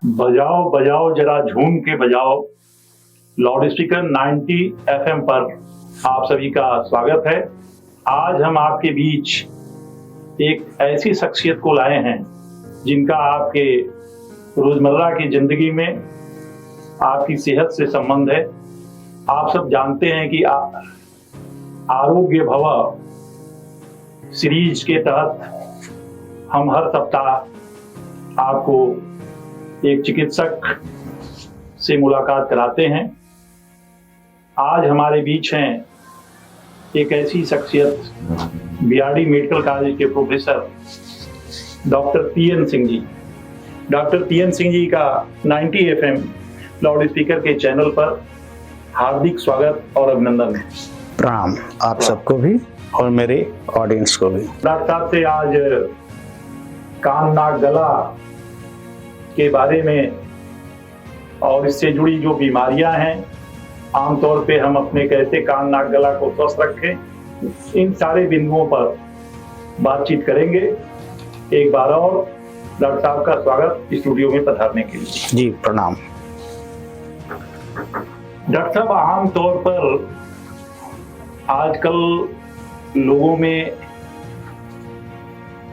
बजाओ बजाओ जरा झूम के बजाओ। लाउड स्पीकर 90 FM पर आप सभी का स्वागत है। आज हम आपके बीच एक ऐसी शख्सियत को लाए हैं जिनका आपके रोजमर्रा की जिंदगी में आपकी सेहत से संबंध है। आप सब जानते हैं कि आरोग्य भव सीरीज के तहत हम हर सप्ताह आपको एक चिकित्सक से मुलाकात कराते हैं। आज हमारे बीच हैं एक ऐसी शख्सियत, बीआरडी मेडिकल कॉलेज के professor doctor PN Singh ji. Doctor PN Singh ji का 90 FM लाउड स्पीकर के चैनल पर हार्दिक स्वागत और अभिनंदन है। प्रणाम आप सबको भी और मेरे ऑडियंस को भी। डॉक्टर साहब से आज कान नाक गला के बारे में और इससे जुड़ी जो बीमारियां हैं, आमतौर पे हम अपने कैसे कान नाक गला को स्वस्थ रखें, इन सारे बिंदुओं पर बातचीत करेंगे। एक बार और डॉक्टर साहब का स्वागत स्टूडियो में पधारने के लिए। जी प्रणाम। डॉक्टर साहब, आमतौर पर आजकल लोगों में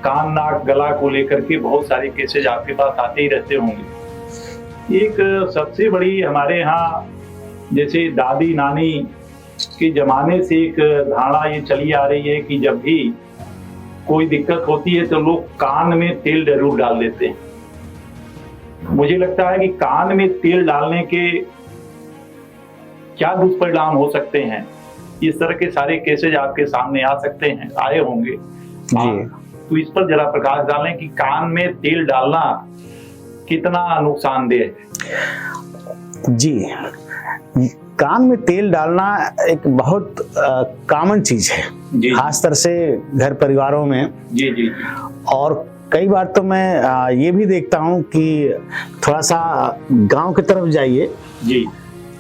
कान नाक गला को लेकर के बहुत सारे केसेज आपके पास आते ही रहते होंगे। एक सबसे बड़ी हमारे यहाँ जैसे दादी नानी के जमाने से एक धारणा ये चली आ रही है कि जब भी कोई दिक्कत होती है तो लोग कान में तेल जरूर डाल देते हैं। मुझे लगता है कि कान में तेल डालने के क्या दुष्परिणाम हो सकते हैं, इस तरह के सारे केसेज आपके सामने आ सकते हैं, आए होंगे जी। तो इस पर जरा प्रकाश डालें कि कान में तेल डालना कितना नुकसानदेह है। जी, कान में तेल डालना एक बहुत कॉमन चीज है, खासतर से घर परिवारों में। जी जी। और कई बार तो मैं ये भी देखता हूँ कि थोड़ा सा गांव की तरफ जाइए जी,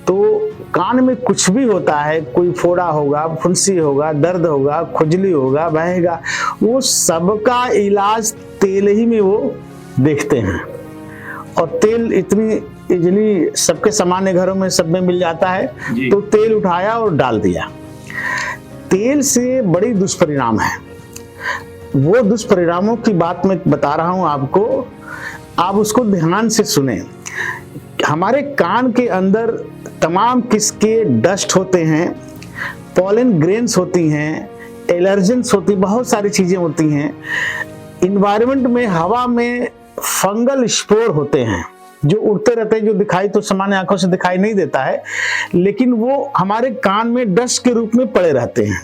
तो कान में कुछ भी होता है, कोई फोड़ा होगा, फुंसी होगा, दर्द होगा, खुजली होगा, बहेगा, वो सबका इलाज तेल ही में वो देखते हैं। और तेल इतनी इजली सबके सामान्य घरों में सब में मिल जाता है, तो तेल उठाया और डाल दिया। तेल से बड़ी दुष्परिणाम है। वो दुष्परिणामों की बात मैं बता रहा हूं आपको, आप उसको ध्यान से सुने। हमारे कान के अंदर तमाम किस्म के डस्ट होते हैं, पॉलन ग्रेन्स होती हैं, एलर्जेंस होती, बहुत सारी चीजें होती हैं। इन्वायरमेंट में, हवा में फंगल स्पोर होते हैं जो उड़ते रहते हैं, जो दिखाई तो सामान्य आंखों से दिखाई नहीं देता है, लेकिन वो हमारे कान में डस्ट के रूप में पड़े रहते हैं।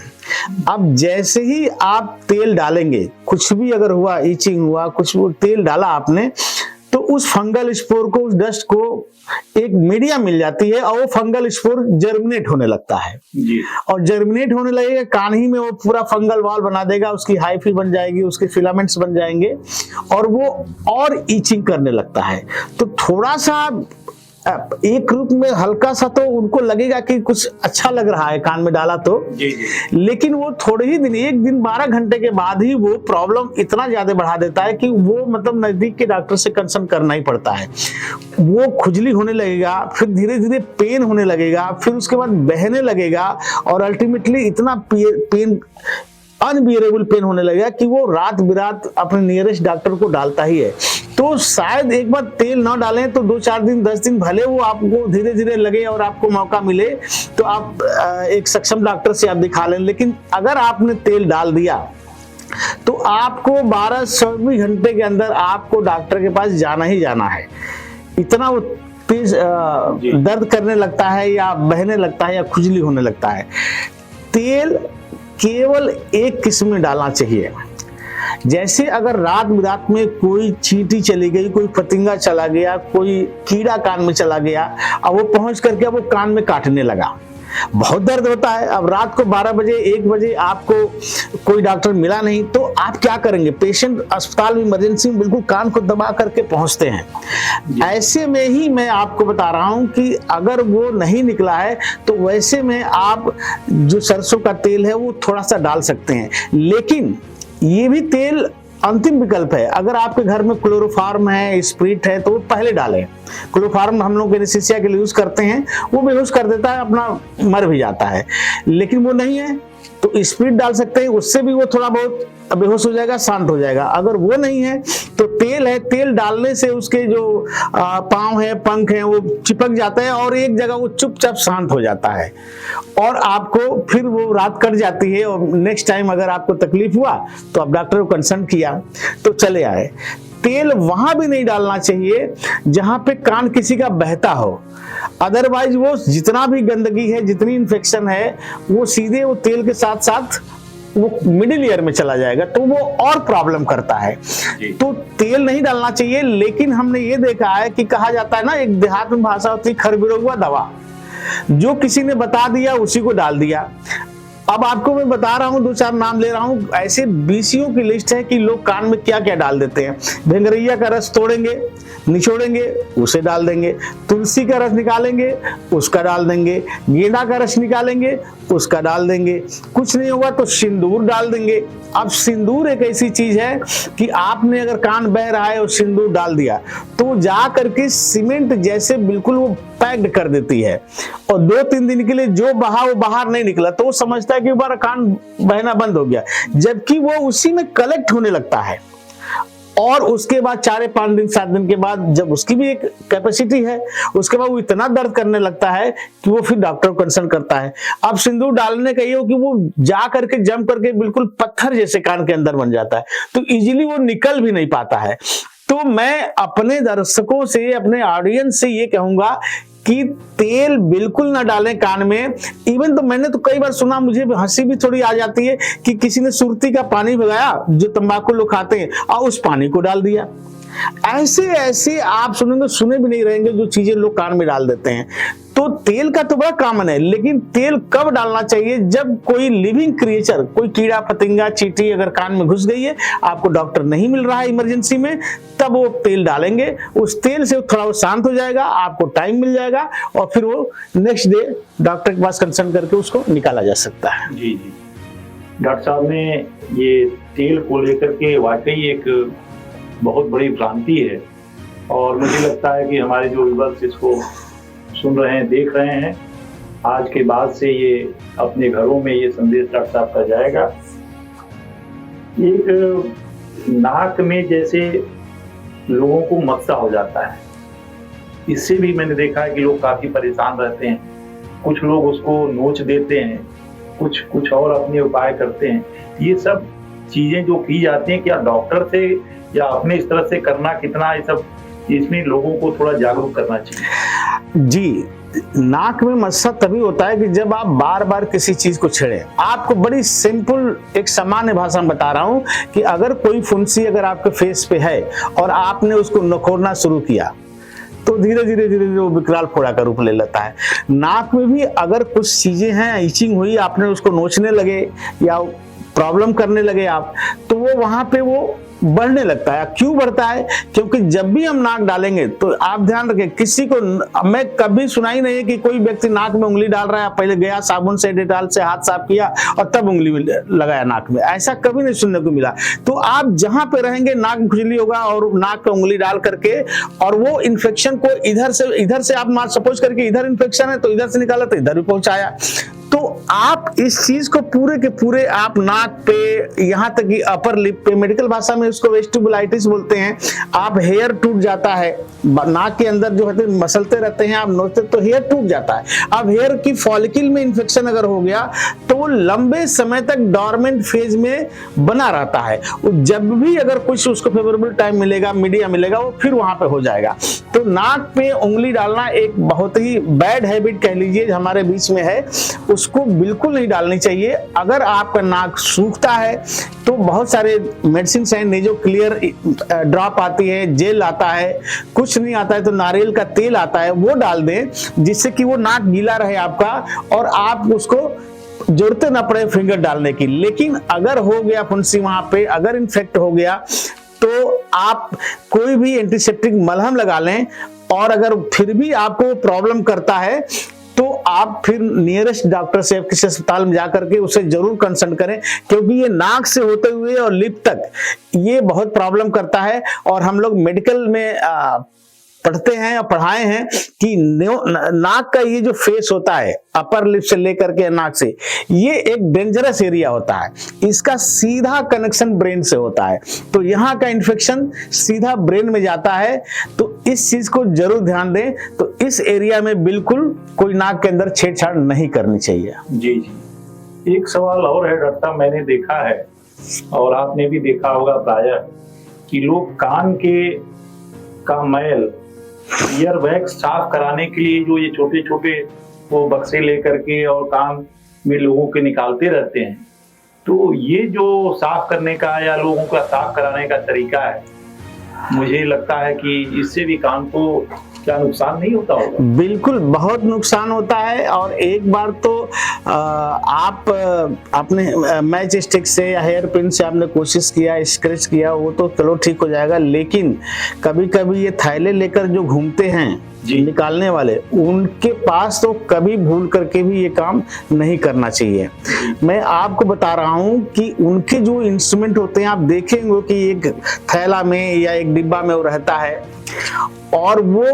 अब जैसे ही आप तेल डालेंगे, कुछ भी अगर हुआ, ईचिंग हुआ, कुछ वो तेल डाला आपने, तो उस फंगल स्पोर को, उस डस्ट को एक मीडिया मिल जाती है और वो फंगल स्पोर जर्मिनेट होने लगता है जी। और जर्मिनेट होने लगेगा, कान ही में वो पूरा फंगल वॉल बना देगा, उसकी हाइफी बन जाएगी, उसके फिलामेंट्स बन जाएंगे और वो और ईचिंग करने लगता है। तो थोड़ा सा एक रूप में हल्का सा तो उनको लगेगा कि कुछ अच्छा लग रहा है कान में डाला तो जी। लेकिन वो थोड़े ही दिन, एक दिन 12 घंटे के बाद ही वो प्रॉब्लम इतना ज्यादा बढ़ा देता है कि वो मतलब नजदीक के डॉक्टर से कंसल्ट करना ही पड़ता है। वो खुजली होने लगेगा, फिर धीरे धीरे पेन होने लगेगा, फिर उसके बाद बहने लगेगा और अल्टीमेटली इतना पेन, अनबियरेबल पेन होने लगेगा कि वो रात बिरात अपने नियरेस्ट डॉक्टर को डालता ही है। तो शायद एक बार तेल ना डालें तो 2-4 दिन, 10 दिन भले वो आपको धीरे धीरे लगे और आपको मौका मिले तो आप एक सक्षम डॉक्टर से आप दिखा लें। लेकिन अगर आपने तेल डाल दिया तो आपको 12-24 घंटे के अंदर आपको डॉक्टर के पास जाना ही जाना है। इतना वो तेज दर्द करने लगता है या बहने लगता है या खुजली होने लगता है। तेल केवल एक किस्म में डालना चाहिए। जैसे अगर रात में कोई चींटी चली गई, कोई पतिंगा चला गया, कोई कीड़ा कान में चला गया, अब वो पहुंच करके अब वो कान में काटने लगा, बहुत दर्द होता है। अब रात को 12 बजे 1 बजे आपको कोई डॉक्टर मिला नहीं तो आप क्या करेंगे? पेशेंट अस्पताल में इमरजेंसी में बिल्कुल कान को दबा करके पहुंचते हैं। ऐसे में ही मैं आपको बता रहा हूं कि अगर वो नहीं निकला है तो वैसे में आप जो सरसों का तेल है वो थोड़ा सा डाल सकते हैं। लेकिन ये भी तेल अंतिम विकल्प है। अगर आपके घर में क्लोरोफार्म है, स्प्रिट है, तो पहले डालें। क्लोरोफार्म हम लोग एनेस्थीसिया के लिए यूज करते हैं, वो बेहोश कर देता है, अपना मर भी जाता है। लेकिन वो नहीं है तो स्प्रिट डाल सकते हैं, उससे भी वो थोड़ा बहुत बेहोश हो जाएगा, शांत हो जाएगा। अगर वो नहीं है तो तेल है, तेल डालने से उसके जो पाँव है, पंख है, वो चिपक जाता है और एक जगह वो चुपचाप शांत हो जाता है और आपको फिर वो रात कट जाती है। और नेक्स्ट टाइम अगर आपको तकलीफ हुआ तो आप डॉक्टर को कंसल्ट किया तो चले आए। तेल वहां भी नहीं डालना चाहिए जहां पे कान किसी का बहता हो, अदरवाइज वो जितना भी गंदगी है, जितनी इन्फेक्शन है, वो सीधे वो तेल के साथ साथ वो मिडिल ईयर में चला जाएगा, तो वो और प्रॉब्लम करता है। तो तेल नहीं डालना चाहिए। लेकिन हमने ये देखा है कि कहा जाता है ना, एक देहात में भाषा होती है, खरबिरौआ दवा, जो किसी ने बता दिया उसी को डाल दिया। अब आपको मैं बता रहा हूँ, 2-4 नाम ले रहा हूँ, ऐसे बीसियों की लिस्ट है कि लोग कान में क्या क्या डाल देते हैं। भेंगरैया का रस तोड़ेंगे, निचोड़ेंगे, उसे डाल देंगे। तुलसी का रस निकालेंगे, उसका डाल देंगे। गेंदा का रस निकालेंगे, उसका डाल देंगे। कुछ नहीं होगा तो सिंदूर डाल देंगे। अब सिंदूर एक ऐसी चीज है कि आपने अगर कान बह रहा है और सिंदूर डाल दिया तो जा करके सीमेंट जैसे बिल्कुल वो पैक्ड कर देती है और 2-3 दिन के लिए जो बहा वो बाहर नहीं निकला तो वो समझता है कि हमारा कान बहना बंद हो गया, जबकि वो उसी में कलेक्ट होने लगता है। और उसके बाद 4-5 दिन 7 दिन के बाद, जब उसकी भी एक कैपेसिटी है, उसके बाद वो इतना दर्द करने लगता है कि वो फिर डॉक्टर को कंसल्ट करता है। अब सिंदूर डालने का ये हो कि वो जा करके जम करके बिल्कुल पत्थर जैसे कान के अंदर बन जाता है, तो इजीली वो निकल भी नहीं पाता है। तो मैं अपने दर्शकों से, अपने ऑडियंस से ये कहूंगा कि तेल बिल्कुल ना डालें कान में। इवन तो मैंने तो कई बार सुना, मुझे हंसी भी थोड़ी आ जाती है कि किसी ने सुरती का पानी भगाया, जो तंबाकू लोग खाते हैं, और उस पानी को डाल दिया। ऐसे ऐसे आप सुनेंगे, सुने भी नहीं रहेंगे जो चीजें लोग कान में डाल देते हैं। तो तेल का तो बड़ा कॉमन है, लेकिन तेल कब डालना चाहिए? जब कोई लिविंग क्रिएचर, कोई कीड़ा फतिंगा, चींटी अगर कान में घुस गई है, आपको डॉक्टर नहीं मिल रहा है इमरजेंसी में, तब वो तेल डालेंगे। उस तेल से थोड़ा वो शांत हो जाएगा, आपको टाइम मिल जाएगा और फिर वो नेक्स्ट डे डॉक्टर के पास कंसल्ट करके उसको निकाला जा सकता है। जी जी, डॉक्टर साहब ने ये तेल को लेकर के वाकई एक बहुत बड़ी भ्रांति है और मुझे लगता है कि हमारे जो व्यूअर्स इसको सुन रहे हैं, देख रहे हैं, आज के बाद से ये अपने घरों में ये संदेश डॉक्टर साहब का जाएगा। एक नाक में जैसे लोगों को मस्सा हो जाता है, इससे भी मैंने देखा है कि लोग काफी परेशान रहते हैं। कुछ लोग उसको नोच देते हैं, कुछ और अपने उपाय करते हैं। ये सब चीजें जो की जाती हैं, क्या डॉक्टर से या अपने इस तरह से करना कितना, ये सब इसमें लोगों को थोड़ा जागरूक करना चाहिए। जी, नाक में मस्सा तभी होता है कि जब आप बार बार किसी चीज को छेड़े। आपको बड़ी सिंपल एक सामान्य भाषा में बता रहा हूं कि अगर कोई फुंसी अगर आपके फेस पे है और आपने उसको नखोरना शुरू किया तो धीरे धीरे वो विकराल फोड़ा का रूप ले लेता है। नाक में भी अगर कुछ चीजें हैं, इचिंग हुई, आपने उसको नोचने लगे या प्रॉब्लम करने लगे आप, तो वो वहां पे वो बढ़ने लगता है। क्यों बढ़ता है? क्योंकि जब भी हम नाक डालेंगे तो आप ध्यान रखें, किसी को, मैं कभी सुना ही नहीं है कि कोई व्यक्ति नाक में उंगली डाल रहा है, पहले गया साबुन से डेटॉल से हाथ साफ किया और तब उंगली लगाया नाक में, ऐसा कभी नहीं सुनने को मिला। तो आप जहां पे रहेंगे नाक में खुजली होगा और नाक पे उंगली डाल करके, और वो इन्फेक्शन को इधर से आप सपोज करके इधर इन्फेक्शन है तो इधर से निकाला तो इधर भी पहुंचाया। तो आप इस चीज को पूरे के पूरे आप नाक पे, यहाँ तक कि अपर लिप पे, मेडिकल भाषा में उसको वेस्टिबुलाइटिस बोलते हैं, आप हेयर टूट जाता है नाक के अंदर, जो है मसलते रहते हैं, आप नोचते तो हेयर टूट जाता है। अब हेयर की फॉलिकल में इन्फेक्शन अगर हो गया तो वो लंबे समय तक डॉर्मेंट फेज में बना रहता है। जब भी अगर कुछ उसको फेवरेबल टाइम मिलेगा, मीडिया मिलेगा, वो फिर वहां पे हो जाएगा। तो नाक पे उंगली डालना एक बहुत ही बैड हैबिट कह लीजिए हमारे बीच में है, उसको बिल्कुल नहीं डालनी चाहिए। अगर आपका नाक सूखता है तो बहुत सारे मेडिसिन है, नेजो क्लियर ड्रॉप आती है, जेल आता है, कुछ नहीं आता है तो नारियल का तेल आता है, वो डाल दें जिससे कि वो नाक गीला रहे आपका और आप उसको जरूरत ना पड़े फिंगर डालने की। लेकिन अगर हो गया फुंसी वहां पे, अगर इन्फेक्ट हो गया तो आप कोई भी एंटीसेप्टिक मलहम लगा लें, और अगर फिर भी आपको प्रॉब्लम करता है तो आप फिर नियरेस्ट डॉक्टर से किसी अस्पताल में जाकर के उसे जरूर कंसल्ट करें, क्योंकि ये नाक से होते हुए और लिप तक ये बहुत प्रॉब्लम करता है। और हम लोग मेडिकल में पढ़ते हैं और पढ़ाए हैं कि नाक का ये जो फेस होता है अपर लिप से लेकर के नाक से, ये एक डेंजरस एरिया होता है। इसका सीधा कनेक्शन ब्रेन से होता है, तो यहाँ का इन्फेक्शन सीधा ब्रेन में जाता है। तो इस चीज को जरूर ध्यान दें। तो इस एरिया में बिल्कुल कोई नाक के अंदर छेड़छाड़ नहीं करनी चाहिए। जी जी, एक सवाल और है डॉक्टर साहब, मैंने देखा है और आपने भी देखा होगा प्रायः कि लोग कान का मैल ईयर वैक्स साफ कराने के लिए जो ये छोटे छोटे वो बक्से लेकर के और कान में लोगों के निकालते रहते हैं, तो ये जो साफ करने का या लोगों का साफ कराने का तरीका है, मुझे लगता है कि इससे भी कान को क्या नुकसान नहीं होता होगा? बिल्कुल बहुत नुकसान होता है। और एक बार तो आप अपने मैच स्टिक से या हेयर पिन से आपने कोशिश किया, स्क्रैच किया, वो तो चलो ठीक हो जाएगा, लेकिन कभी कभी ये थैले लेकर जो घूमते हैं निकालने वाले, उनके पास तो कभी भूल करके भी ये काम नहीं करना चाहिए। मैं आपको बता रहा हूं कि उनके जो इंस्ट्रूमेंट होते हैं, आप देखेंगे कि एक थैला में या एक डिब्बा में वो रहता है और वो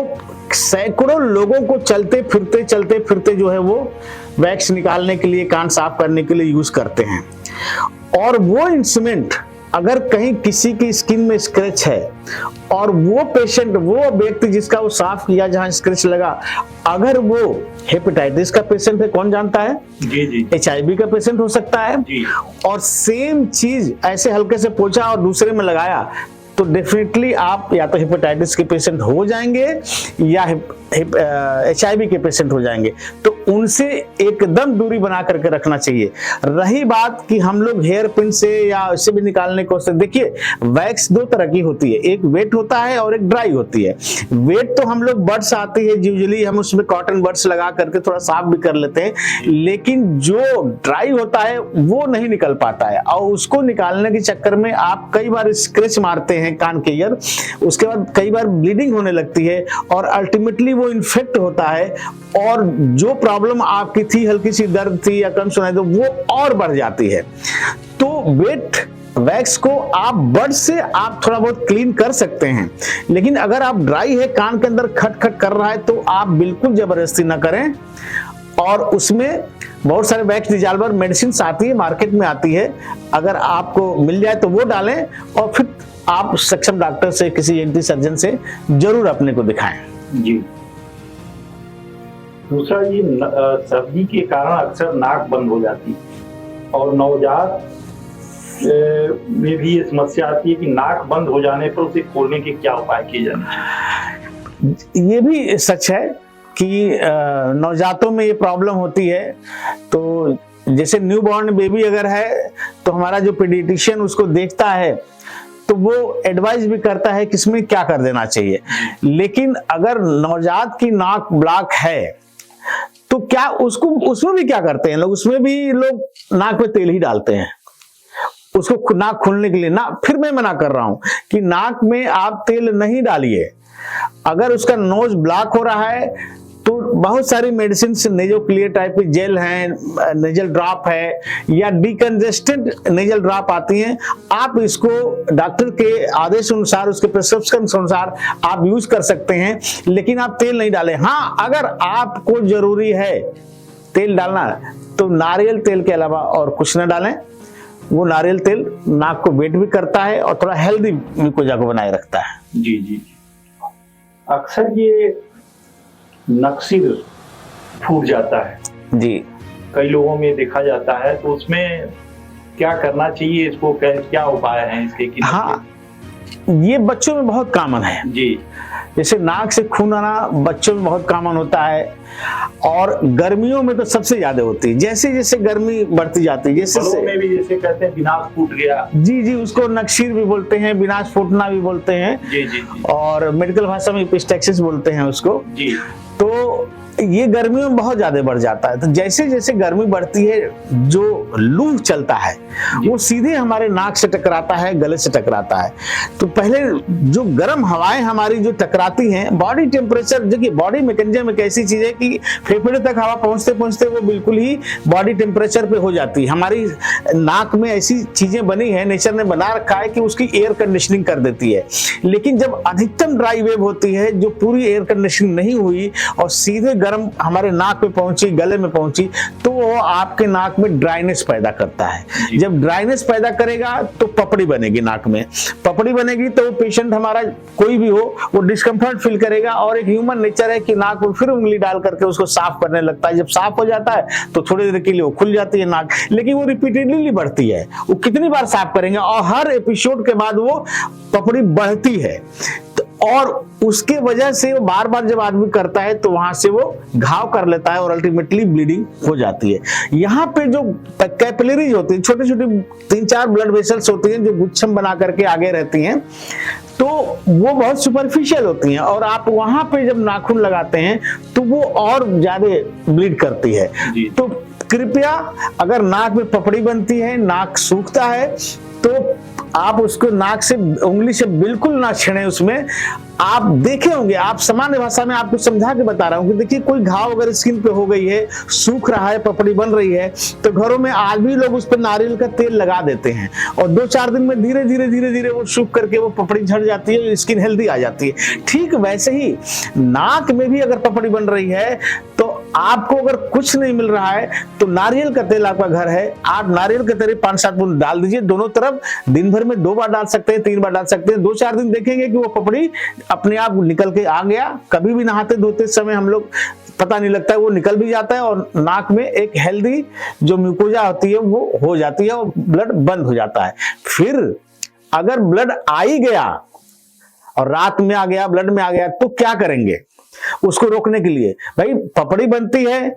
सैकड़ों लोगों को चलते फिरते जो है वो वैक्स निकालने के लिए, कान साफ करने के लिए यूज करते हैं। और वो इंस्ट्रूमेंट अगर कहीं किसी की स्किन में स्क्रैच है और वो पेशेंट, वो व्यक्ति जिसका वो साफ किया जहां स्क्रैच लगा, अगर वो हेपेटाइटिस का पेशेंट है, कौन जानता है, जी जी, HIV का पेशेंट हो सकता है जी, और सेम चीज ऐसे हल्के से पोंछा और दूसरे में लगाया, तो डेफिनेटली आप या तो हेपेटाइटिस के पेशेंट हो जाएंगे या HIV के पेशेंट हो जाएंगे। तो उनसे एकदम दूरी बना करके रखना चाहिए। रही बात कि हम लोग हेयर पिन से या इससे भी निकालने को, देखिए वैक्स दो तरह की होती है, एक वेट होता है और एक ड्राई होती है। वेट तो हम लोग बड्स आती है, यूजुअली हम उसमें कॉटन बड्स लगा करके थोड़ा साफ भी कर लेते हैं, लेकिन जो ड्राई होता है वो नहीं निकल पाता है और उसको निकालने के चक्कर में आप कई बार स्क्रैच मारते हैं कान के ईयर, उसके बाद कई बार ब्लीडिंग होने लगती है और अल्टीमेटली वो इन्फेक्ट होता है और जो प्रॉब्लम आपकी थी, हल्की सी दर्द थी या कम सुनाई, तो वो और बढ़ जाती है। तो वेट वैक्स को आप बड से आप थोड़ा बहुत क्लीन कर सकते हैं, लेकिन अगर आप ड्राई है, कान के अंदर खट कर रहा है, तो आप बिल्कुल जबरदस्ती ना करें। और उसमें बहुत सारे वैक्स डिजॉल्वर मेडिसिन आती है, मार्केट में आती है, अगर आपको मिल जाए तो वो डालें और फिर आप सक्षम डॉक्टर से, किसी ENT सर्जन से जरूर अपने को दिखाएं। जी। दूसरा, ये सर्दी के कारण अक्सर नाक बंद हो जाती है और नवजात में भी ये समस्या आती है कि नाक बंद हो जाने पर उसे खोलने के क्या उपाय किए जाने चाहिए? ये भी सच है कि नवजातों में ये प्रॉब्लम होती है। तो जैसे न्यूबॉर्न बेबी अगर है तो हमारा जो पीडियाट्रिशियन उसको देखता है तो वो एडवाइस भी करता है कि इसमें क्या कर देना चाहिए। लेकिन अगर नवजात की नाक ब्लॉक है तो क्या उसमें भी क्या करते हैं लोग, उसमें भी लोग नाक में तेल ही डालते हैं उसको नाक खोलने के लिए ना। फिर मैं मना कर रहा हूं कि नाक में आप तेल नहीं डालिए। अगर उसका नोज ब्लॉक हो रहा है तो बहुत सारी मेडिसिन, नेजो क्लियर टाइप की जेल है, नेजल ड्रॉप है या डिकंजेस्टेंट नेजल ड्रॉप आती हैं, आप इसको डॉक्टर के आदेश अनुसार, उसके प्रिस्क्रिप्शन अनुसार आप यूज कर सकते हैं, लेकिन आप तेल नहीं डालें। हाँ, अगर आपको जरूरी है तेल डालना तो नारियल तेल के अलावा और कुछ न डालें। वो नारियल तेल नाक को वेट भी करता है और थोड़ा हेल्दी म्यूकोजा को बनाए रखता है। जी जी। अक्सर ये नक्सिर फूट जाता है जी, कई लोगों में देखा जाता है, तो उसमें क्या करना चाहिए, इसको क्या उपाय हैं इसके? हाँ, ये बच्चों में बहुत कॉमन है जी। जैसे नाक से खून आना बच्चों में बहुत कॉमन होता है और गर्मियों में तो सबसे ज्यादा होती है। जैसे जैसे गर्मी बढ़ती जाती है, जैसे में भी जैसे कहते हैं विनाश फूट गया, जी जी, उसको नक्सीर भी बोलते हैं, विनाश फूटना भी बोलते हैं जी जी जी, और मेडिकल भाषा में एपिस्टैक्सिस बोलते हैं उसको जी। तो ये गर्मियों में बहुत ज्यादा बढ़ जाता है। तो जैसे जैसे गर्मी बढ़ती है, जो लू चलता है वो सीधे हमारे नाक से टकराता है, गले से टकराता है। तो पहले जो गर्म हवाएं हमारी जो टकराती हैं, बॉडी टेम्परेचर, देखिए बॉडी मैकेनिज्म एक ऐसी चीज है कि फेफड़े तक हवा पहुंचते पहुंचते वो बिल्कुल ही बॉडी टेम्परेचर पे हो जाती है। हमारी नाक में ऐसी चीजें बनी है, नेचर ने बना रखा है कि उसकी एयर कंडीशनिंग कर देती है। लेकिन जब अधिकतम ड्राई वेव होती है, जो पूरी एयर कंडीशनिंग नहीं हुई और सीधे गर्म हमारे नाक में पहुंची, गले में पहुंची, तो वो आपके नाक में ड्राइनेस पैदा करता है। जब ड्राइनेस पैदा करेगा तो पपड़ी बनेगी नाक में। पपड़ी बनेगी तो वो पेशेंट हमारा कोई भी हो, वो डिस्कम्फर्ट फील करेगा और एक ह्यूमन नेचर है कि नाक में फिर उंगली डाल करके उसको साफ करने लगता है। जब साफ हो जाता है तो थोड़ी देर के लिए वो खुल जाती है नाक, लेकिन वो रिपीटेडली बढ़ती है। वो कितनी बार साफ करेंगे और हर एपिसोड के बाद वो पपड़ी बढ़ती है। और उसके वजह से वो बार बार जब आदमी करता है तो वहां से वो घाव कर लेता है और अल्टीमेटली ब्लीडिंग हो जाती है। यहाँ पे जो कैपिलरीज होती है, छोटी छोटी 3-4 ब्लड वेसल्स होती हैं जो गुच्छम बना करके आगे रहती हैं, तो वो बहुत सुपरफिशियल होती हैं और आप वहां पे जब नाखून लगाते हैं तो वो और ज्यादा ब्लीड करती है। तो कृपया, अगर नाक में पपड़ी बनती है, नाक सूखता है, तो आप उसको नाक से, उंगली से बिल्कुल ना छेड़ें। उसमें आप देखे होंगे, आप सामान्य भाषा में आपको समझा के बता रहा हूं कि देखिए कोई घाव अगर स्किन पे हो गई है, सूख रहा है, पपड़ी बन रही है, तो घरों में आज भी लोग उस पर नारियल का तेल लगा देते हैं और 2-4 दिन में धीरे धीरे वो सूख करके वो पपड़ी झड़ जाती है, स्किन हेल्दी आ जाती है। ठीक वैसे ही नाक में भी अगर पपड़ी बन रही है तो आपको अगर कुछ नहीं मिल रहा है तो नारियल का तेल आपका घर है, आप नारियल का तेल 5-7 बूंद डाल दीजिए दोनों तरफ। दिन भर में 2 बार डाल सकते हैं, 3 बार डाल सकते हैं। 2-4 दिन देखेंगे कि वो पपड़ी अपने आप निकल के आ गया। कभी भी नहाते धोते समय हम लोग पता नहीं लगता है, वो निकल भी जाता है और नाक में एक हेल्दी जो म्यूकोजा होती है वो हो जाती है और ब्लड बंद हो जाता है। फिर अगर ब्लड आ ही गया और रात में आ गया, ब्लड में आ गया, तो क्या करेंगे उसको रोकने के लिए? भाई पपड़ी बनती है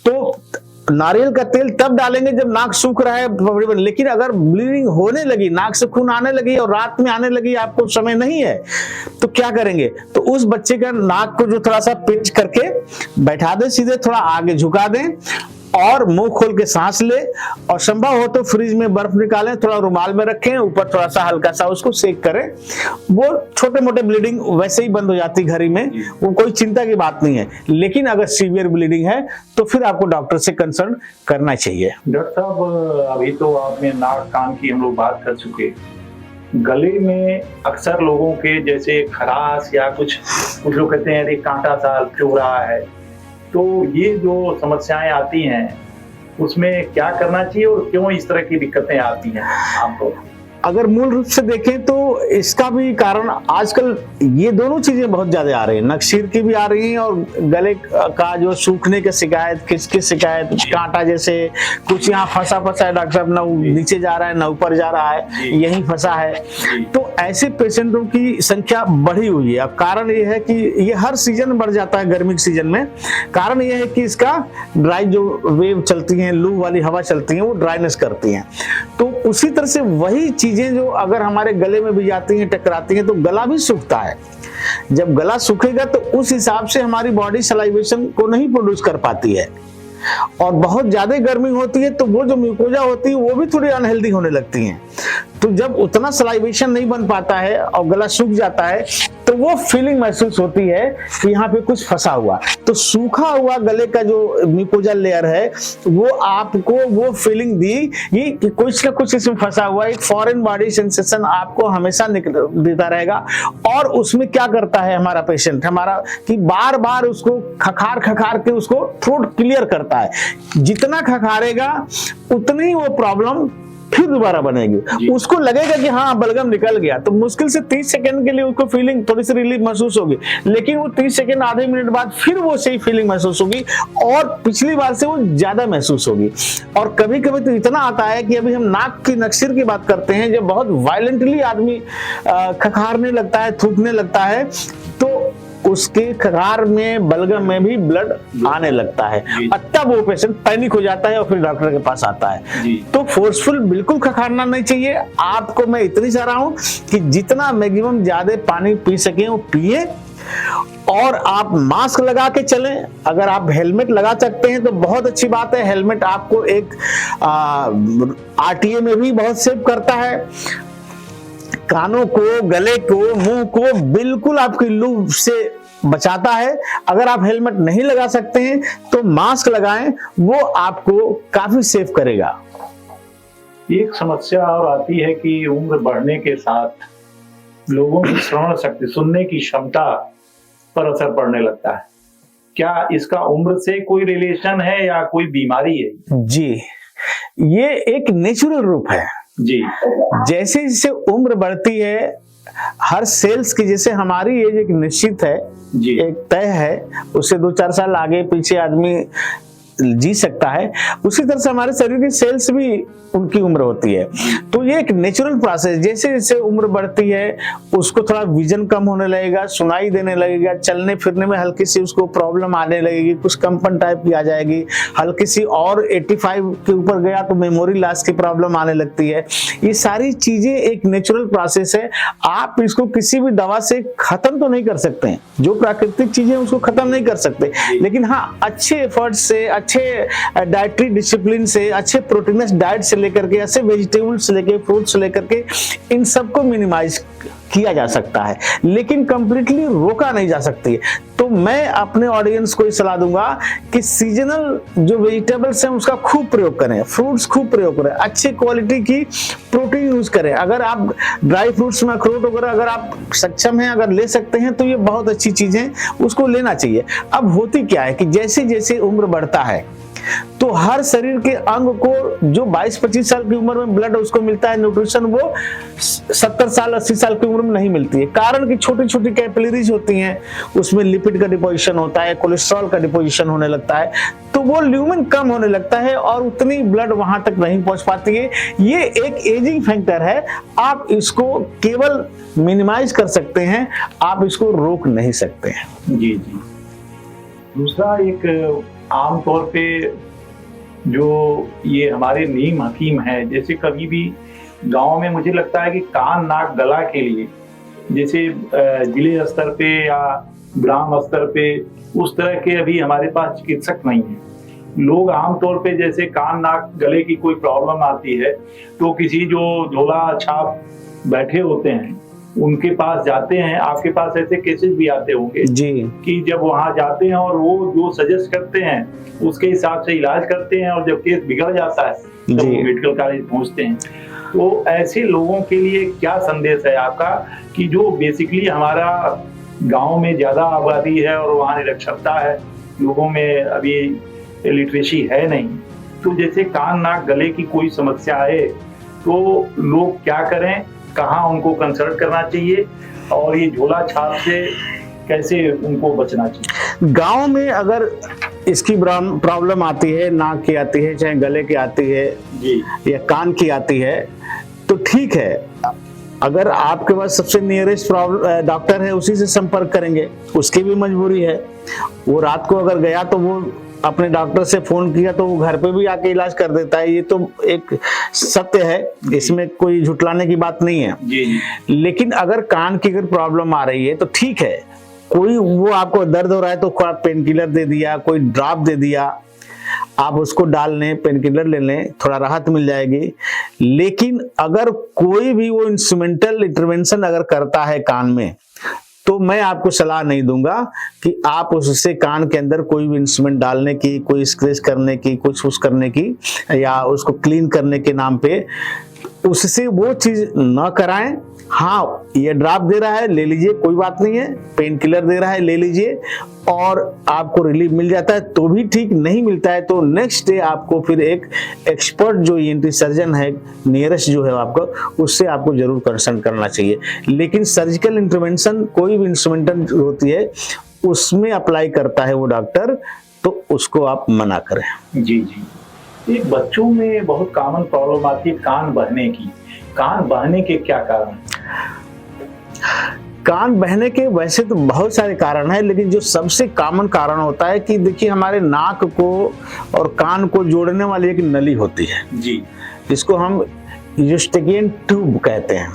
तो नारियल का तेल तब डालेंगे जब नाक सूख रहा है, पपड़ी बन। लेकिन अगर ब्लीडिंग होने लगी, नाक से खून आने लगी और रात में आने लगी, आपको समय नहीं है, तो क्या करेंगे? तो उस बच्चे का नाक को जो थोड़ा सा पिंच करके बैठा दें, सीधे थोड़ा आगे झुका दें और मुंह खोल के सांस ले और संभव हो तो फ्रिज में बर्फ निकालें, थोड़ा रुमाल में रखें, ऊपर थोड़ा सा हल्का सा उसको सेक करें। वो छोटे मोटे ब्लीडिंग वैसे ही बंद हो जाती घड़ी में, वो कोई चिंता की बात नहीं है। लेकिन अगर सीवियर ब्लीडिंग है तो फिर आपको डॉक्टर से कंसल्ट करना चाहिए। डॉक्टर साहब, अभी तो आपने नाक कान की हम लोग बात कर चुके, गले में अक्सर लोगों के जैसे खराश या कुछ लोग कहते हैं अरे कांटा सा चुभ रहा है, तो ये जो समस्याएं आती हैं उसमें क्या करना चाहिए और क्यों इस तरह की दिक्कतें आती हैं आपको? अगर मूल रूप से देखें तो इसका भी कारण आजकल ये दोनों चीजें बहुत ज्यादा आ रही हैं, नक्सीर की भी आ रही हैं और गले का जो सूखने की शिकायत, खिंच शिकायत, कांटा जैसे कुछ यहाँ फंसा है डॉक्टर साहब, ना नीचे जा रहा है ना ऊपर जा रहा है, यही फंसा है। तो ऐसे पेशेंटों की संख्या बढ़ी हुई है। अब कारण ये है कि ये हर सीजन में बढ़ जाता है, गर्मी के सीजन में। कारण ये है कि इसका ड्राई जो वेव चलती है, लू वाली हवा चलती है, वो ड्राइनेस करती है। तो उसी तरह से वही चीजें जो अगर हमारे गले में भी जाती हैं, टकराती हैं, तो गला भी सूखता है। जब गला सूखेगा तो उस हिसाब से हमारी बॉडी सलाइवेशन को नहीं प्रोड्यूस कर पाती है और बहुत ज्यादा गर्मी होती है तो वो जो म्यूकोजा होती है वो भी थोड़ी अनहेल्दी होने लगती हैं। तो जब उतना सलाइवेशन नहीं बन पाता है और गला सूख जाता है तो वो फीलिंग महसूस होती है कि यहाँ पे कुछ फंसा हुआ। तो सूखा हुआ गले का जो म्यूकोजा लेयर है वो आपको वो फीलिंग दी कि कुछ ना कुछ इसमें फंसा हुआ है। एक फॉरेन बॉडी सेंसेशन आपको हमेशा देता रहेगा। और उसमें क्या करता है हमारा पेशेंट, हमारा कि बार बार उसको खखार के उसको थ्रोट क्लियर करता है। जितना खखारेगा उतनी ही वो प्रॉब्लम फिर दोबारा बनेगी। उसको लगेगा कि हाँ बलगम निकल गया, तो मुश्किल से 30 सेकंड के लिए उसको फीलिंग थोड़ी सी रिलीफ महसूस होगी, लेकिन वो 30 सेकंड आधे मिनट बाद फिर वो सही फीलिंग महसूस होगी और पिछली बार से वो ज्यादा महसूस होगी। और कभी कभी तो इतना आता है कि अभी हम नाक की नक्सीर की बात करते हैं, जब बहुत वायलेंटली आदमी खखारने लगता है, थूकने लगता है, तो उसके खखार में, बलगम में भी ब्लड आने लगता है। तब वो पेशेंट पैनिक हो जाता है और फिर डॉक्टर के पास आता है। तो फोर्सफुल बिल्कुल खखारना नहीं चाहिए। आपको मैं इतनी चाह रहा हूं कि जितना मैक्सिमम ज्यादा पानी पी सके वो पिए और आप मास्क लगा के चलें। अगर आप हेलमेट लगा सकते हैं तो बहुत अच्छी बात है। हेलमेट आपको एक आरटीए में भी बहुत सेव करता है। कानों को, गले को, मुंह को बिल्कुल आपकी लू से बचाता है। अगर आप हेलमेट नहीं लगा सकते हैं तो मास्क लगाएं, वो आपको काफी सेव करेगा। एक समस्या और आती है कि उम्र बढ़ने के साथ लोगों की श्रवण शक्ति, सुनने की क्षमता पर असर पड़ने लगता है। क्या इसका उम्र से कोई रिलेशन है या कोई बीमारी है? जी, ये एक नेचुरल रूप है जी। जैसे जैसे उम्र बढ़ती है, हर सेल्स की, जैसे हमारी एज एक निश्चित है जी, एक तय है, उससे 2-4 साल आगे पीछे आदमी जी सकता है, उसी तरह से हमारे शरीर की सेल्स भी उनकी उम्र होती है। तो ये एक नेचुरल प्रोसेस। जैसे जैसे उम्र बढ़ती है उसको थोड़ा विजन कम होने लगेगा, सुनाई देने लगेगा, चलने फिरने में हल्की सी उसको प्रॉब्लम आने लगेगी, कुछ कंपन टाइप की आ जाएगी, हल्की सी, और 85 के ऊपर गया तो मेमोरी लॉस की प्रॉब्लम आने लगती है। ये सारी चीजें एक नेचुरल प्रोसेस है। आप इसको किसी भी दवा से खत्म तो नहीं कर सकते हैं, जो प्राकृतिक चीजें उसको खत्म नहीं कर सकते, लेकिन हाँ, अच्छे एफर्ट से, अच्छे डाइटरी डिसिप्लिन से, अच्छे प्रोटीनस डाइट से लेकर के, अच्छे वेजिटेबल्स से लेकर, फ्रूट्स से लेकर के, इन सबको मिनिमाइज किया जा सकता है, लेकिन कंप्लीटली रोका नहीं जा सकती। तो मैं अपने ऑडियंस को सलाह दूंगा कि सीजनल जो वेजिटेबल्स हैं उसका खूब प्रयोग करें, फ्रूट्स खूब प्रयोग करें, अच्छे क्वालिटी की प्रोटीन यूज करें। अगर आप ड्राई फ्रूट्स में अखरोट वगैरह अगर आप सक्षम हैं, अगर ले सकते हैं तो ये बहुत अच्छी चीज है, उसको लेना चाहिए। अब होती क्या है कि जैसे जैसे उम्र बढ़ता है तो हर शरीर के अंग को, जो 22-25 साल की उम्र में ब्लड उसको मिलता है न्यूट्रिशन, वो 70 साल 80 साल की उम्र में नहीं मिलती है। कारण कि छोटी छोटी कैपिलरीज होती हैं, उसमें लिपिड का डिपोजिशन होता है, कोलेस्ट्रॉल का डिपोजिशन होने लगता है, तो वो ल्यूमेन कम होने लगता है और उतनी ब्लड वहां तक नहीं पहुंच पाती है। ये एक एजिंग फैक्टर है। आप इसको केवल मिनिमाइज कर सकते हैं, आप इसको रोक नहीं सकते हैं। जी जी। दूसरा, एक आमतौर पे जो ये हमारे नीम हकीम हैं, जैसे कभी भी गांव में मुझे लगता है कि कान नाक गला के लिए, जैसे जिले स्तर पे या ग्राम स्तर पे उस तरह के अभी हमारे पास चिकित्सक नहीं है। लोग आमतौर पे जैसे कान नाक गले की कोई प्रॉब्लम आती है तो किसी जो झोला छाप बैठे होते हैं उनके पास जाते हैं। आपके पास ऐसे केसेस भी आते होंगे जी, कि जब वहां जाते हैं और वो जो सजेस्ट करते हैं उसके हिसाब से इलाज करते हैं, और जब केस बिगड़ जाता है तो वो मेडिकल कॉलेज पहुंचते हैं। तो ऐसे लोगों के लिए क्या संदेश है आपका कि जो बेसिकली हमारा गांव में ज्यादा आबादी है और वहाँ निरक्षरता है, लोगों में अभी लिटरेसी है नहीं, तो जैसे कान नाक गले की कोई समस्या है तो लोग क्या करें, कहाँ उनको कंसल्ट करना चाहिए, और ये झोला छाप से कैसे उनको बचना चाहिए? गांव में अगर इसकी प्रॉब्लम आती है, नाक की आती है, चाहे गले की आती है जी, या कान की आती है, तो ठीक है, अगर आपके पास सबसे नियरेस्ट डॉक्टर है उसी से संपर्क करेंगे, उसकी भी मजबूरी है। वो रात को अगर गया तो वो अपने डॉक्टर से फोन किया तो वो घर पे भी आके इलाज कर देता है, ये तो एक सत्य है, इसमें कोई झुटलाने की बात नहीं है जी। लेकिन अगर कान की अगर प्रॉब्लम आ रही है तो ठीक है, कोई वो आपको दर्द हो रहा है तो पेन किलर दे दिया, कोई ड्रॉप दे दिया, आप उसको डाल लें, पेन किलर ले लें, थोड़ा राहत मिल जाएगी। लेकिन अगर कोई भी वो इंस्ट्रूमेंटल इंटरवेंशन अगर करता है कान में, तो मैं आपको सलाह नहीं दूंगा कि आप उससे कान के अंदर कोई भी इंस्ट्रूमेंट डालने की, कोई स्क्रैच करने की, कुछ उस करने की, या उसको क्लीन करने के नाम पे उससे वो चीज न कराएं। हाँ, ये ड्रॉप दे रहा है, ले लीजिए, कोई बात नहीं है, पेन किलर दे रहा है, ले लीजिए, और आपको रिलीफ मिल जाता है तो भी ठीक, नहीं मिलता है तो नेक्स्ट डे आपको फिर एक एक्सपर्ट जो ईएनटी सर्जन है नियरेस्ट जो है आपको, उससे आपको जरूर कंसल्ट करना चाहिए। लेकिन सर्जिकल इंटरवेंशन कोई भी इंस्ट्रूमेंटल होती है उसमें अप्लाई करता है वो डॉक्टर, तो उसको आप मना करें। जी जी। एक बच्चों में बहुत कॉमन प्रॉब्लम आती है कान बहने की। कान बहने के क्या कारण? कान बहने के वैसे तो बहुत सारे कारण हैं, लेकिन जो सबसे कॉमन कारण होता है कि देखिए, हमारे नाक को और कान को जोड़ने वाली एक नली होती है जी, जिसको हम यूस्टेकियन ट्यूब कहते हैं।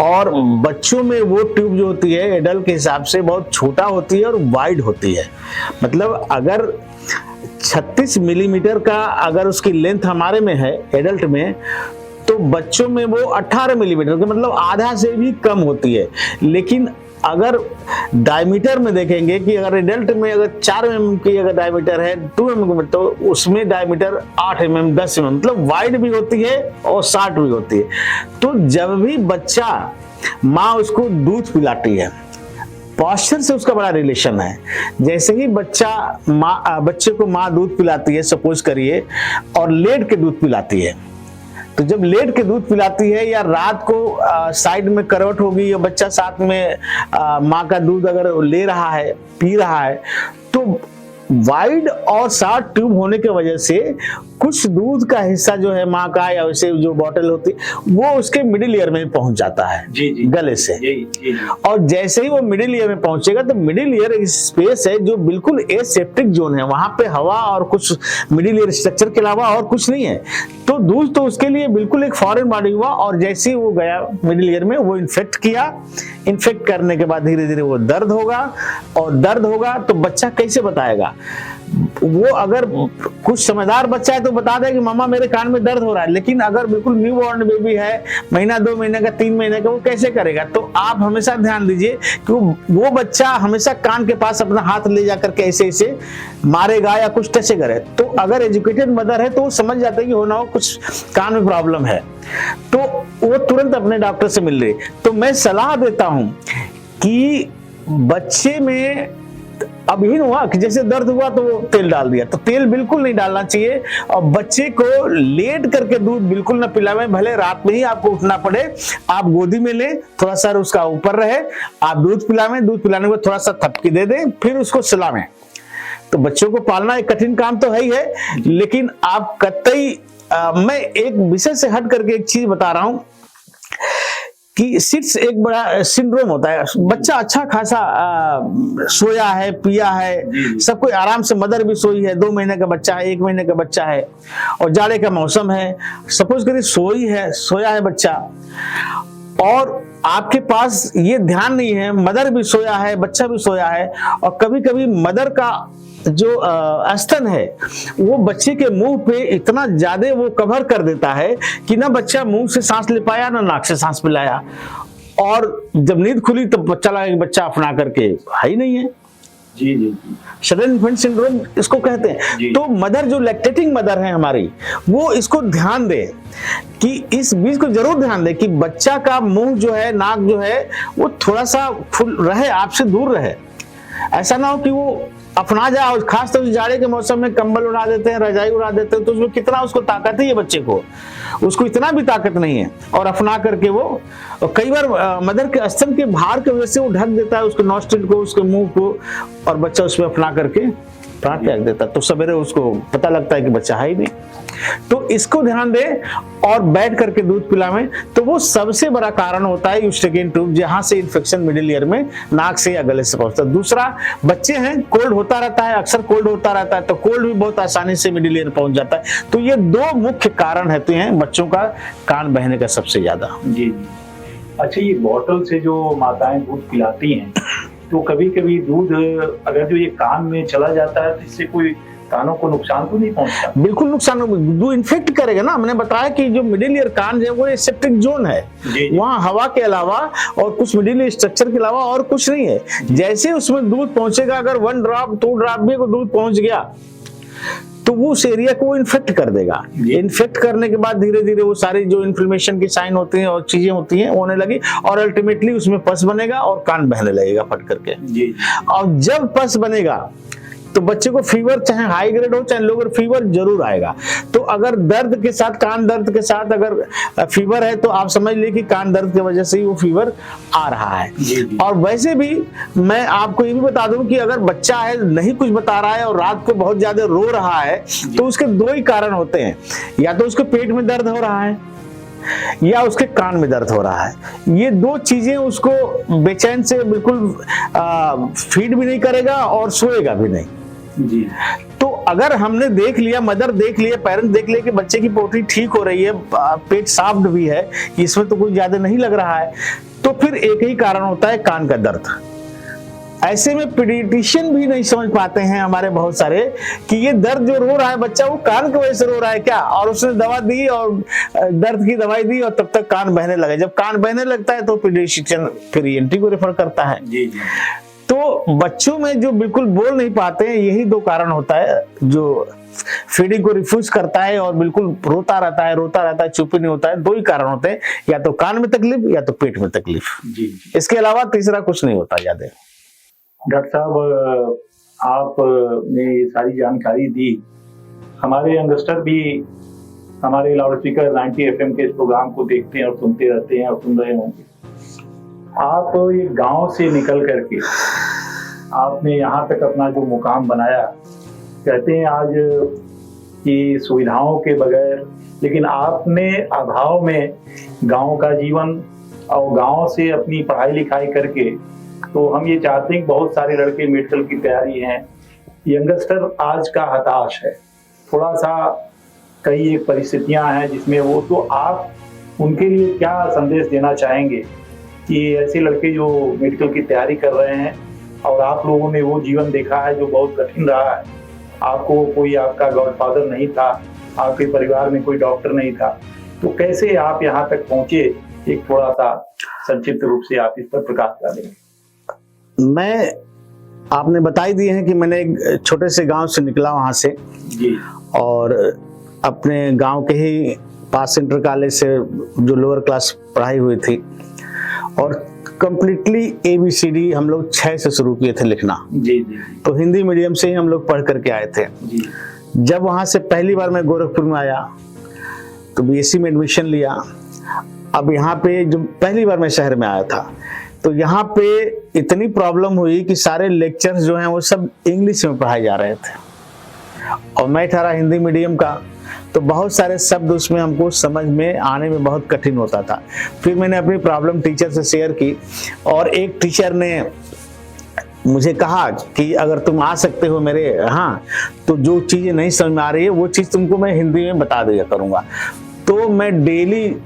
और बच्चों में वो ट्यूब जो होती है एडल्ट के हिसाब से बहुत छोटा होती है और वाइड होती है। मतलब अगर 36 मिलीमीटर का अगर उसकी लेंथ हमारे में है एडल्ट में, तो बच्चों में वो 18 मिलीमीटर का, मतलब आधा से भी कम होती है। लेकिन अगर डायमीटर में देखेंगे कि अगर एडल्ट में अगर 4 mm की अगर डायमीटर है 2 mm, तो उसमें डायमीटर 8 mm 10 mm, मतलब वाइड भी होती है और शॉर्ट भी होती है। तो जब भी बच्चा माँ उसको दूध पिलाती है, पॉस्चर से उसका बड़ा रिलेशन है। जैसे ही बच्चे को माँ दूध पिलाती है, सपोज करिए, और लेट के दूध पिलाती है, तो जब लेट के दूध पिलाती है या रात को साइड में करवट होगी या बच्चा साथ में माँ का दूध अगर ले रहा है, पी रहा है, तो वाइड और शॉर्ट ट्यूब होने की वजह से कुछ दूध का हिस्सा जो है माँ का या वैसे जो बॉटल होती है वो उसके मिडिल ईयर में पहुंच जाता है, जी। गले से। जी। और जैसे ही वो मिडिल ईयर में पहुंचेगा तो मिडिल ईयर एक स्पेस है जो बिल्कुल एसेप्टिक जोन है, वहां पे हवा और कुछ मिडिल ईयर स्ट्रक्चर के अलावा और कुछ नहीं है। तो दूध तो उसके लिए बिल्कुल एक फॉरेन बॉडी हुआ, और जैसे ही वो गया मिडिल ईयर में, वो इन्फेक्ट किया। इन्फेक्ट करने के बाद धीरे धीरे वो दर्द होगा, और दर्द होगा तो बच्चा कैसे बताएगा? वो अगर कुछ समझदार बच्चा है तो बता दे कि मामा मेरे कान में दर्द हो रहा है, लेकिन अगर बिल्कुल न्यू बॉर्न बेबी है, महीना 2 महीने का 3 महीने का, वो कैसे करेगा? तो आप हमेशा ध्यान दीजिए कि वो बच्चा हमेशा कान के पास अपना हाथ ले जाकर के ऐसे ऐसे मारेगा या कुछ टच करे। तो अगर एजुकेटेड मदर है तो वो समझ जाता है कि हो ना हो कुछ कान में प्रॉब्लम है, तो वो तुरंत अपने डॉक्टर से मिल रही। तो मैं सलाह देता हूं कि बच्चे में अब ही हुआ कि जैसे दर्द हुआ तो तेल डाल दिया, तो तेल बिल्कुल नहीं डालना चाहिए। और बच्चे को लेट करके दूध बिल्कुल ना पिलावें, भले रात में ही आपको उठना पड़े, आप गोदी में लें, थोड़ा सर उसका ऊपर रहे, आप दूध पिलावें, दूध पिलाने के बाद थोड़ा सा थपकी दे दें, फिर उसको सुलावें। तो बच्चों को पालना एक कठिन काम तो है ही है, लेकिन आप कतई मैं एक विषय से हट करके एक चीज बता रहा हूं कि सिट्स एक बड़ा सिंड्रोम होता है। बच्चा अच्छा खासा सोया है, पिया है, सब कोई आराम से, मदर भी सोई है, 2 महीने का बच्चा है, 1 महीने का बच्चा है, और जाड़े का मौसम है, सपोज करिए सोया है बच्चा, और आपके पास ये ध्यान नहीं है, मदर भी सोया है, बच्चा भी सोया है, और कभी कभी मदर का जो स्तन है वो बच्चे के मुंह पे इतना ज्यादा वो कवर कर देता है कि ना बच्चा मुंह से सांस ले पाया ना नाक से सांस पिलाया, और जब नींद खुली तो बच्चा लगा कि बच्चा अपना करके है ही नहीं है। जी। सडन इन्फेंट सिंड्रोम इसको कहते हैं। तो मदर जो लैक्टेटिंग मदर है हमारी, वो इसको ध्यान दे कि इस बीज को जरूर ध्यान दे कि बच्चा का मुंह जो है, नाक जो है, वो थोड़ा सा फुल रहे, आपसे दूर रहे। ऐसा ना हो कि वो अपना जाए, खास तौर से जाड़े के मौसम में कंबल उड़ा देते हैं, रजाई उड़ा देते हैं, तो उसमें कितना उसको ताकत है, ये बच्चे को उसको इतना भी ताकत नहीं है, और अपना करके वो कई बार मदर के स्तन के भार की वजह से वो ढक देता है उसके नॉस्ट्रिल को, उसके मुंह को, और बच्चा उसमें अपना करके प्राण त्याग देता है। तो सवेरे उसको पता लगता है कि बच्चा है ही नहीं। तो इसको ध्यान दे और बैठ करके दूध पिलावें, तो वो सबसे बड़ा कारण होता है यूस्ट्रेगियन ट्यूब, जहां से इन्फेक्शन मिडिल ईयर में नाक से या गले से पहुंचता है। दूसरा, बच्चे हैं, कोल्ड होता रहता है, अक्सर कोल्ड होता रहता है, तो कोल्ड भी बहुत आसानी से मिडिल ईयर पहुंच जाता है। तो ये 2 मुख्य कारण होते हैं बच्चों का कान बहने का सबसे ज्यादा। जी। अच्छा, ये बॉटल से जो माताएं दूध पिलाती हैं, तो कभी कभी दूध अगर जो ये कान में चला जाता है तो इससे कोई कानों को नुकसान तो नहीं पहुंचता? बिल्कुल नुकसान, दूध इन्फेक्ट करेगा ना। हमने बताया कि जो मिडिल ईयर कान है वो सेप्टिक जोन है, वहाँ हवा के अलावा और कुछ मिडिल ईयर स्ट्रक्चर के अलावा और कुछ नहीं है। जैसे उसमें दूध पहुंचेगा, अगर 1 ड्रॉप 2 ड्रॉप भी दूध पहुंच गया तो वो उस एरिया को इन्फेक्ट कर देगा। इन्फेक्ट करने के बाद धीरे धीरे वो सारी जो इन्फ्लेमेशन की साइन होती हैं और चीजें होती हैं होने लगी, और अल्टीमेटली उसमें पस बनेगा और कान बहने लगेगा फट करके। और जब पस बनेगा तो बच्चे को फीवर, चाहे हाई ग्रेड हो चाहे लोअर, फीवर जरूर आएगा। तो अगर दर्द के साथ, कान दर्द के साथ अगर फीवर है तो आप समझ लीजिए कि कान दर्द की वजह से ही वो फीवर आ रहा है। और वैसे भी मैं आपको ये भी बता दूं कि अगर बच्चा है नहीं कुछ बता रहा है और रात को बहुत ज्यादा रो रहा है, तो उसके 2 ही कारण होते हैं, या तो उसके पेट में दर्द हो रहा है या उसके कान में दर्द हो रहा है। ये 2 चीजें उसको बेचैन से बिल्कुल फीड भी नहीं करेगा और सोएगा भी नहीं। जी। तो अगर हमने देख लिया, मदर देख लिया, पेरेंट देख लिया कि बच्चे की पोटली ठीक हो रही है, पेट साफ भी है, इसमें तो कोई ज्यादा नहीं लग रहा है, तो फिर एक ही कारण होता है, कान का दर्द। ऐसे में पीडियाट्रिशियन भी नहीं समझ पाते हैं हमारे बहुत सारे कि ये दर्द जो रो रहा है बच्चा, वो कान की वजह से रो रहा है क्या, और उसने दवा दी और दर्द की दवाई दी और तब तक कान बहने लगे। जब कान बहने लगता है तो पीडियाट्रिशियन फिर ENT को रेफर करता है। जी जी। तो बच्चों में जो बिल्कुल बोल नहीं पाते हैं, यही दो कारण होता है, जो फीडिंग को रिफ्यूज करता है और बिल्कुल रोता रहता है, चुप नहीं होता है। दो ही कारण होते हैं, या तो कान में तकलीफ या तो पेट में तकलीफ। जी। इसके अलावा तीसरा कुछ नहीं होता ज्यादा। डॉक्टर साहब, आपने ये सारी जानकारी दी। हमारे यंगस्टर भी हमारे लाउड स्पीकर 90 FM के इस प्रोग्राम को देखते हैं और सुनते रहते हैं और सुन रहे होंगे। आप ये गांव से निकल करके आपने यहाँ तक अपना जो मुकाम बनाया, कहते हैं आज की सुविधाओं के बगैर, लेकिन आपने अभाव में गांव का जीवन और गांव से अपनी पढ़ाई लिखाई करके, तो हम ये चाहते हैं कि बहुत सारे लड़के मेडिकल की तैयारी हैं, यंगस्टर आज का हताश है, थोड़ा सा कई एक परिस्थितियां हैं जिसमें वो, तो आप उनके लिए क्या संदेश देना चाहेंगे कि ऐसे लड़के जो मेडिकल की तैयारी कर रहे हैं और आप लोगों ने वो जीवन देखा है जो बहुत कठिन रहा है, आपको कोई आपका गॉडफादर नहीं था, आपके परिवार में कोई डॉक्टर नहीं था, तो कैसे आप यहाँ तक पहुंचे, एक थोड़ा सा संक्षिप्त रूप से आप इस पर प्रकाश डालेंगे। मैं, आपने बता ही दिए हैं कि मैंने एक छोटे से गांव से निकला वहां से जी, और अपने गांव के ही पास इंटर कॉलेज से जो लोअर क्लास पढ़ाई हुई थी, और कंप्लीटली ABCD हम लोग 6 से शुरू किए थे लिखना। जी जी। तो हिंदी मीडियम से ही हम लोग पढ़ करके आए थे। जी। जब वहां से पहली बार मैं गोरखपुर में आया तो BSc में एडमिशन लिया। अब यहाँ पे जो पहली बार मैं शहर में आया था, तो यहाँ पे इतनी प्रॉब्लम हुई कि सारे लेक्चर्स जो हैं वो सब इंग्लिश में पढ़ाए जा रहे थे, और मैं ठहरा हिंदी मीडियम का, तो बहुत सारे शब्द उसमें हमको समझ में आने में बहुत कठिन होता था। फिर मैंने अपनी प्रॉब्लम टीचर से शेयर की, और एक टीचर ने मुझे कहा कि अगर तुम आ सकते हो मेरे यहाँ, तो जो चीजें नहीं समझ में आ रही है वो चीज तुमको मैं हिंदी में बता दिया करूंगा। तो मैं डेली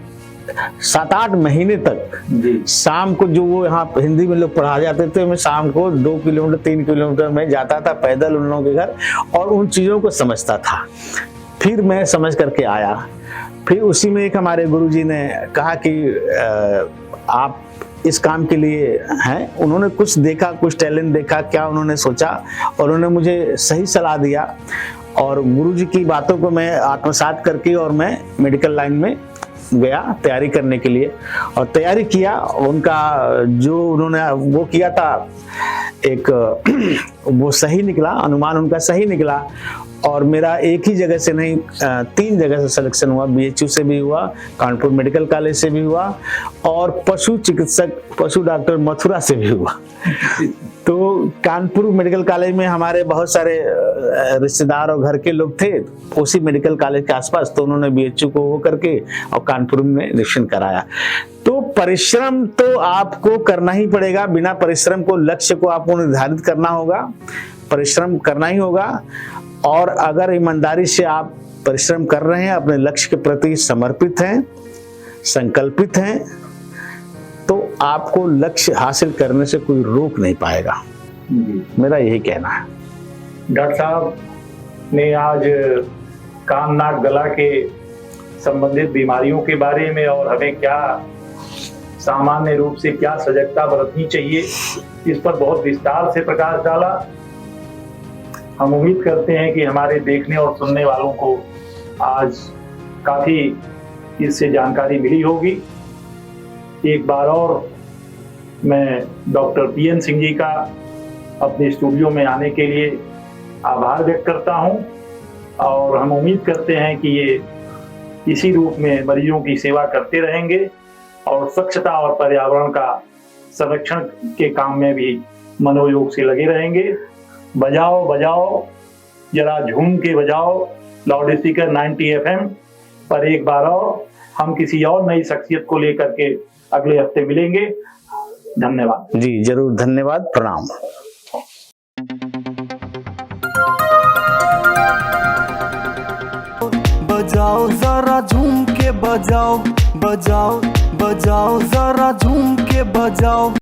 7-8 महीने तक शाम को, जो वो यहाँ हिंदी में लोग पढ़ा जाते थे, मैं शाम को 2 किलोमीटर 3 किलोमीटर में जाता था पैदल उन लोगों के घर, और उन चीजों को समझता था। फिर मैं समझ करके आया। फिर उसी में एक हमारे गुरुजी ने कहा कि आप इस काम के लिए हैं। उन्होंने कुछ देखा, कुछ टैलेंट देखा, क्या उन्होंने सोचा, और उन्होंने मुझे सही सलाह दिया, और गुरुजी की बातों को मैं आत्मसात करके और मैं मेडिकल लाइन में गया तैयारी करने के लिए, और तैयारी किया। उनका जो उन्होंने वो किया था, एक वो सही निकला, अनुमान उनका सही निकला, और मेरा एक ही जगह से नहीं 3 जगह से सिलेक्शन हुआ। BHU से भी हुआ, कानपुर मेडिकल कॉलेज से भी हुआ, और पशु चिकित्सक, पशु डॉक्टर मथुरा से भी हुआ। तो कानपुर मेडिकल कॉलेज में हमारे बहुत सारे रिश्तेदार और घर के लोग थे उसी मेडिकल कॉलेज के आसपास, तो उन्होंने BHU को वो करके और कानपुर में एडमिशन कराया। तो परिश्रम तो आपको करना ही पड़ेगा, बिना परिश्रम को, लक्ष्य को आपको निर्धारित करना होगा, परिश्रम करना ही होगा। और अगर ईमानदारी से आप परिश्रम कर रहे हैं, अपने लक्ष्य के प्रति समर्पित हैं, संकल्पित हैं, तो आपको लक्ष्य हासिल करने से कोई रोक नहीं पाएगा। मेरा यही कहना है। डॉक्टर साहब ने आज कान नाक गला के संबंधित बीमारियों के बारे में, और हमें क्या सामान्य रूप से क्या सजगता बरतनी चाहिए, इस पर बहुत विस्तार से प्रकाश डाला। हम उम्मीद करते हैं कि हमारे देखने और सुनने वालों को आज काफी इससे जानकारी मिली होगी। एक बार और मैं डॉक्टर PN सिंह जी का अपने स्टूडियो में आने के लिए आभार व्यक्त करता हूं, और हम उम्मीद करते हैं कि ये इसी रूप में मरीजों की सेवा करते रहेंगे, और स्वच्छता और पर्यावरण का संरक्षण के काम में भी मनोयोग से लगे रहेंगे। बजाओ बजाओ जरा झूम के बजाओ लाउड स्पीकर 90 FM पर एक बार और। हम किसी और नई शख्सियत को लेकर के अगले हफ्ते मिलेंगे। धन्यवाद। जी जरूर, धन्यवाद, प्रणाम। बजाओ बजाओ बजाओ जरा झूम के बजाओ।